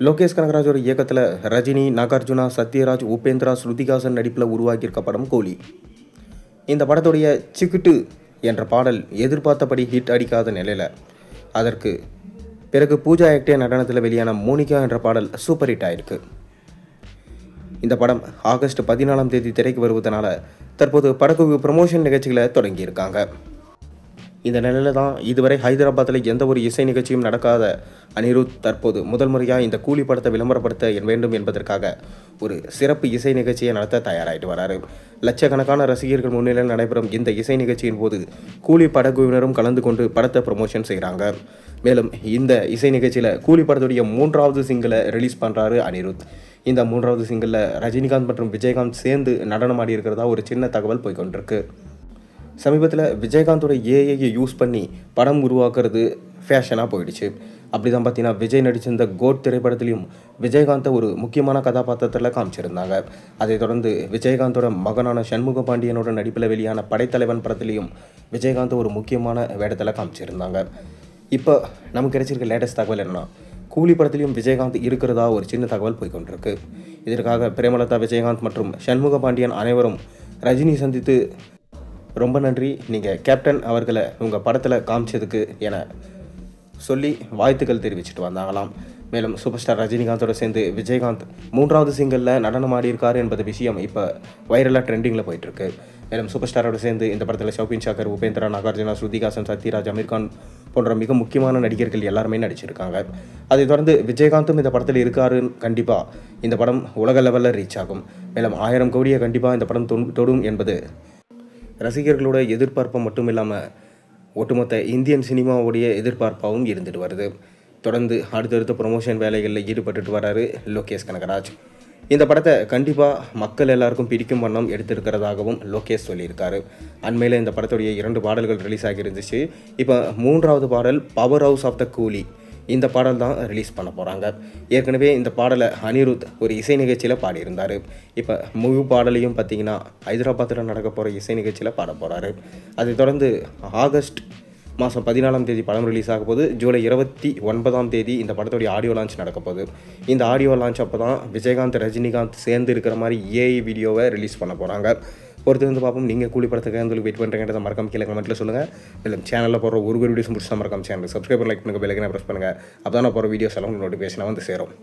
லோகேஷ் கனகராஜோட இயக்கத்தில் ரஜினி, நாகார்ஜுனா, சத்யராஜ், உபேந்திரா, ஸ்ருதிகாசன் நடிப்பில் உருவாக்கியிருக்க படம் கூலி. இந்த படத்துடைய சிக்கிட்டு என்ற பாடல் எதிர்பார்த்தபடி ஹிட் அடிக்காத நிலையில் அதற்கு பிறகு பூஜா ஹெக்டே நடனத்தில் வெளியான மோனிகா என்ற பாடல் சூப்பர் ஹிட் ஆயிருக்கு. இந்த படம் ஆகஸ்ட் 14ஆம் தேதி திரைக்கு வருவதனால தற்போது படக்குழு ப்ரமோஷன் நிகழ்ச்சிகளை தொடங்கியிருக்காங்க. இந்த நிலையில தான் இதுவரை ஹைதராபாத்தில் எந்த ஒரு இசை நிகழ்ச்சியும் நடக்காத அனிருத் தற்போது முதல் முறையாக இந்த கூலி படத்தை விளம்பரப்படுத்த வேண்டும் என்பதற்காக ஒரு சிறப்பு இசை நிகழ்ச்சியை நடத்த தயாராகிட்டு வராரு. லட்சக்கணக்கான ரசிகர்கள் முன்னிலையில் நடைபெறும் இந்த இசை நிகழ்ச்சியின் போது கூலி படக்குழுவினரும் கலந்து கொண்டு படத்தை ப்ரமோஷன் செய்கிறாங்க. மேலும் இந்த இசை நிகழ்ச்சியில் கூலி படத்துடைய 3வது சிங்கிளை ரிலீஸ் பண்ணுறாரு அனிருத். இந்த 3வது சிங்கிளில் ரஜினிகாந்த் மற்றும் விஜயகாந்த் சேர்ந்து நடனமாடி இருக்கிறதா ஒரு சின்ன தகவல் போய்கொண்டிருக்கு. சமீபத்தில் விஜயகாந்தோட ஏஐயை யூஸ் பண்ணி படம் உருவாக்குறது ஃபேஷனாக போயிடுச்சு. அப்படி தான் பார்த்தீங்கன்னா விஜய் நடிச்சிருந்த கோட் திரைப்படத்திலையும் விஜயகாந்தை ஒரு முக்கியமான கதாபாத்திரத்தில் காமிச்சிருந்தாங்க. அதைத் தொடர்ந்து விஜயகாந்தோட மகனான சண்முக பாண்டியனோட நடிப்பில் வெளியான படைத்தலைவன் படத்துலையும் விஜயகாந்தை ஒரு முக்கியமான வேடத்தில் காமிச்சிருந்தாங்க. இப்போ நமக்கு கிடைச்சிருக்க லேட்டஸ்ட் தகவல் என்னன்னா, கூலி படத்திலையும் விஜயகாந்த் இருக்கிறதா ஒரு சின்ன தகவல் போய்கொண்டிருக்கு. இதற்காக பிரேமலதா, விஜயகாந்த் மற்றும் சண்முக பாண்டியன் அனைவரும் ரஜினி சந்தித்து ரொம்ப நன்றி, நீங்கள் கேப்டன் அவர்களை உங்கள் படத்தில் காமிச்சதுக்கு என சொல்லி வாழ்த்துக்கள் தெரிவிச்சுட்டு வந்தாங்களாம். மேலும் சூப்பர் ஸ்டார் ரஜினிகாந்தோட சேர்ந்து விஜயகாந்த் 3வது சிங்கிளில் நடனமாடியிருக்காரு என்பது விஷயம் இப்போ வைரலாக ட்ரெண்டிங்கில் போயிட்டுருக்கு. மேலும் சூப்பர் ஸ்டாரோட சேர்ந்து இந்த படத்தில் ஷௌபின் ஷாக்கர், உபேந்திரா, நாகார்ஜுனா, ஸ்ருதிகாசன், சத்யராஜ், அமீர்கான் போன்ற மிக முக்கியமான நடிகர்கள் எல்லாருமே நடிச்சிருக்காங்க. அதைத் தொடர்ந்து விஜயகாந்தும் இந்த படத்தில் இருக்காருன்னு கண்டிப்பாக இந்த படம் உலக லெவலில் ரீச் ஆகும். மேலும் 1000 கோடியை கண்டிப்பாக இந்த படம் தொடும் என்பது ரசிகர்களோட எதிர்பார்ப்பு மட்டும் இல்லாமல் ஒட்டுமொத்த இந்தியன் சினிமாவுடைய எதிர்பார்ப்பாகவும் இருந்துட்டு வருது. தொடர்ந்து அடுத்தடுத்த ப்ரொமோஷன் வேலைகளில் ஈடுபட்டுட்டு வராரு லோகேஷ் கனகராஜ். இந்த படத்தை கண்டிப்பாக மக்கள் எல்லாருக்கும் பிடிக்கும் வண்ணம் எடுத்திருக்கிறதாகவும் லோகேஷ் சொல்லியிருக்காரு. அண்மையில் இந்த படத்துடைய 2 பாடல்கள் ரிலீஸ் ஆகியிருந்துச்சு. இப்போ 3வது பாடல் பவர் ஹவுஸ் ஆஃப் த கூலி, இந்த பாடல் தான் ரிலீஸ் பண்ண போகிறாங்க. ஏற்கனவே இந்த பாடலை அனிருத் ஒரு இசை நிகழ்ச்சியில் பாடியிருந்தார். இப்போ முழு பாடலையும் பார்த்திங்கன்னா ஹைதராபாத்தில் நடக்க போகிற இசை நிகழ்ச்சியில் பாட போகிறாரு. அதைத் தொடர்ந்து ஆகஸ்ட் மாதம் 14ஆம் தேதி படம் ரிலீஸ் ஆக போது. ஜூலை 29ஆம் தேதி இந்த படத்துடைய ஆடியோ லான்ச் நடக்க போகுது. இந்த ஆடியோ லான்ச் அப்போ தான் விஜயகாந்த், ரஜினிகாந்த் சேர்ந்து இருக்கிற மாதிரி ஏஐ வீடியோவை ரிலீஸ் பண்ண போகிறாங்க. பொறுத்து வந்து பார்ப்போம். நீங்கள் கூலி படத்துக்கு வந்து வெயிட் பண்ணுறீங்கிறத மறக்காம கீழே கமெண்ட்டில் சொல்லுங்கள். மேலும் சேனலில் போகிற ஒரு வீடியோஸ் முடிச்சா மறக்காம சேனல் சப்ஸ்கிரைப் லைக் பண்ணுங்கள், பெல் ஐகானை ப்ரெஸ் பண்ணுங்கள். அப்போ தான் நான் போகிற வீடியோஸ் எல்லாம் நோட்டிஃபிகேஷனாக வந்து சேரும்.